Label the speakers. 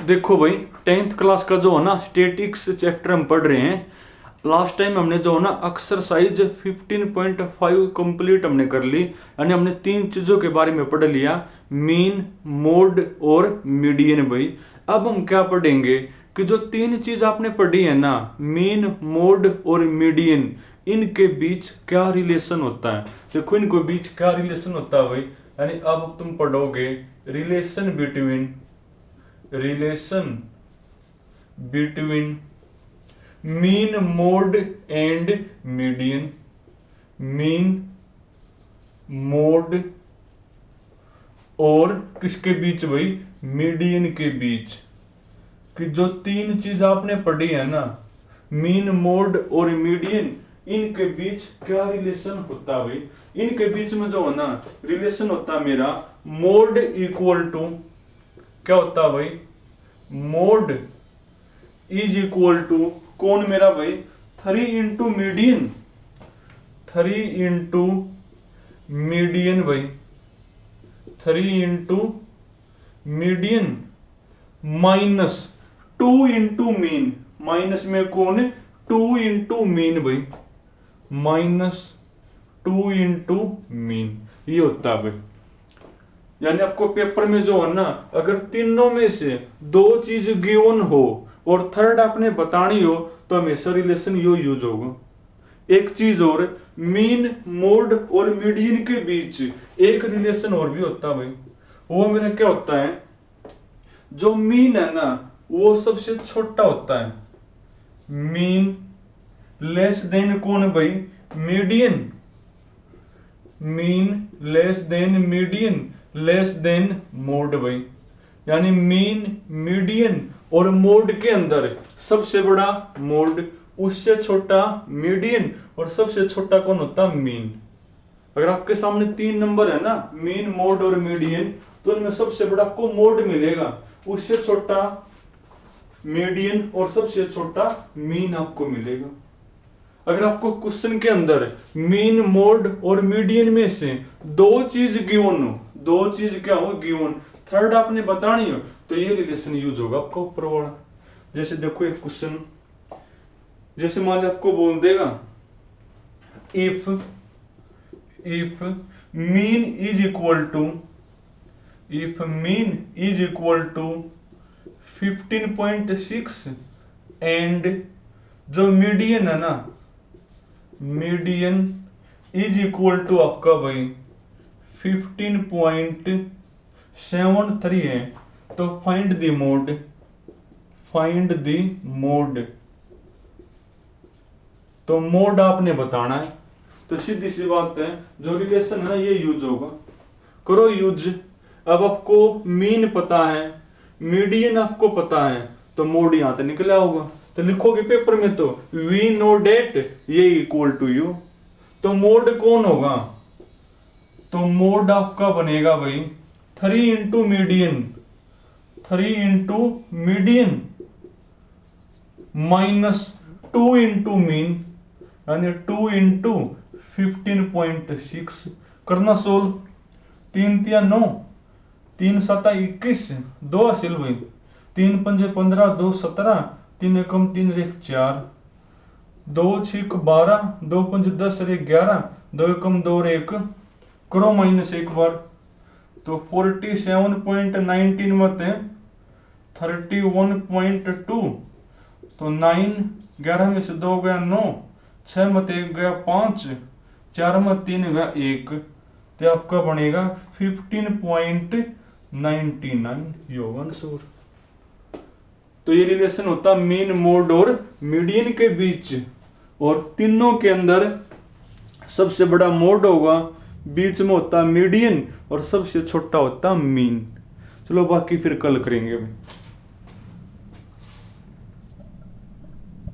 Speaker 1: देखो भाई, 10th class का जो है ना स्टैटिक्स चैप्टर हम पढ़ रहे हैं। लास्ट टाइम हमने जो है ना एक्सरसाइज 15.5 कंप्लीट हमने कर ली, यानी हमने तीन चीजों के बारे में पढ़ लिया, मीन, मोड और मीडियन। भाई अब हम क्या पढ़ेंगे कि जो तीन चीज आपने पढ़ी है ना, मीन, मोड और मीडियन, इनके बीच क्या रिलेशन होता है। देखो इनके बीच क्या रिलेशन होता है भाई, यानी अब तुम पढ़ोगे relation between mean, mode and median. Mean, mode और किसके बीच भाई, मीडियन के बीच। कि जो तीन चीज आपने पढ़ी है ना, मीन, मोड और मीडियन, इनके बीच क्या रिलेशन होता है भाई। इनके बीच में जो है ना रिलेशन होता है मेरा, मोड इक्वल टू, क्या होता है भाई, मोड इज इक्वल टू, कौन मेरा भाई, 3 इंटू मीडियन, 3 इंटू मीडियन भाई, 3 into median minus 2 into mean. Minus में कौन है, 2 इंटू मीन भाई, माइनस 2 इंटू मीन, ये होता है भाई। यानी आपको पेपर में जो है ना, अगर तीनों में से दो चीज गिवन हो और थर्ड आपने बतानी हो तो हमेशा रिलेशन यो यूज होगा। एक चीज और, मीन, मोड और मीडियन के बीच एक रिलेशन और भी होता है भाई। वो मेरा क्या होता है, जो मीन है ना वो सबसे छोटा होता है। मीन लेस देन कौन भाई, median. Mean less than median, less than mode भाई। यानी मीन, मीडियन और मोड के अंदर सबसे बड़ा मोड, उससे छोटा मीडियन और सबसे छोटा कौन होता, मीन। अगर आपके सामने तीन नंबर है ना, मीन, मोड और मीडियन, तो इनमें सबसे बड़ा आपको मोड मिलेगा, उससे छोटा मीडियन और सबसे छोटा मीन आपको मिलेगा। अगर आपको क्वेश्चन के अंदर मीन, मोड और मीडियन में से दो चीज गिवन हो, दो चीज क्या हो गिवन, थर्ड आपने बतानी हो, तो ये रिलेशन यूज होगा आपका ऊपर वाला। जैसे देखो एक क्वेश्चन, जैसे मान लो आपको बोल देगा if mean is equal to, if mean is equal to 15.6 and जो मीडियन है ना, मीडियन इज इक्वल टू आपका भाई 15.73 है, तो find the mode, find the mode. तो मोड आपने बताना है। तो सीधी सी बात है, जो रिलेशन है ना ये यूज होगा, करो यूज। अब आपको मीन पता है, मीडियन आपको पता है, तो मोड यहां से निकला होगा। तो लिखोगे पेपर में तो वी नो डेट ये इक्वल टू यू, तो मोड कौन होगा, तो मोड आपका बनेगा भाई 3 into median, 3 into median minus 2 into mean, यानी 2 इंटू 15.6। करना सोल्व, 3 तिया 9, 3 सता 21, 2 हासिल भाई, 3 पंजे 15, 2 17, 3 एकम 3 रेख 4, 2 6 12, 2 पंज 10 रेख 11, 2 एकम 2 रेख, करो माइनस एक बार, तो 47.19 मत है 31.2, तो 9, 11 में से 2 गया 9, 6 मत 1 गया 5, 4 मत 3 गया 1, तो आपका बनेगा 15.99 योगन सूर। तो ये रिलेशन होता मीन, मोड और मीडियन के बीच, और तीनों के अंदर सबसे बड़ा मोड होगा, बीच में होता मीडियन और सबसे छोटा होता मीन। चलो बाकी फिर कल करेंगे भाई।